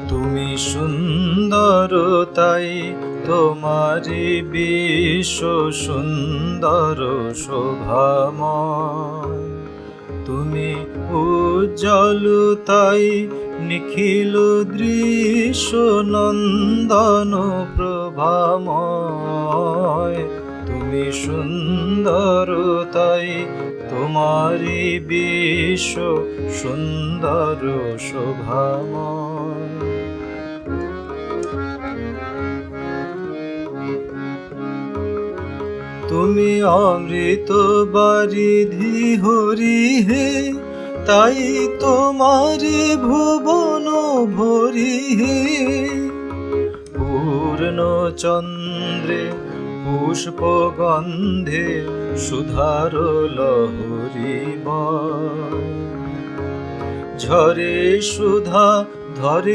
তুমি সুন্দর তাই তোমারি বিশ্ব সুন্দর শোভাময়। তুমি উজ্জ্বল তাই নিখিল দৃশ্য নন্দন প্রভাময়। তুমি সুন্দর তাই তোমারি বিশ্ব সুন্দর শোভাময়। তুমি অমৃত বারিধি হরি হে, তাই তোমারি ভুবন ভরি হে। পূর্ণ চন্দ্রে পুষ্প গন্ধে সুধার লহরী বয়। ঝরে সুধা ধরে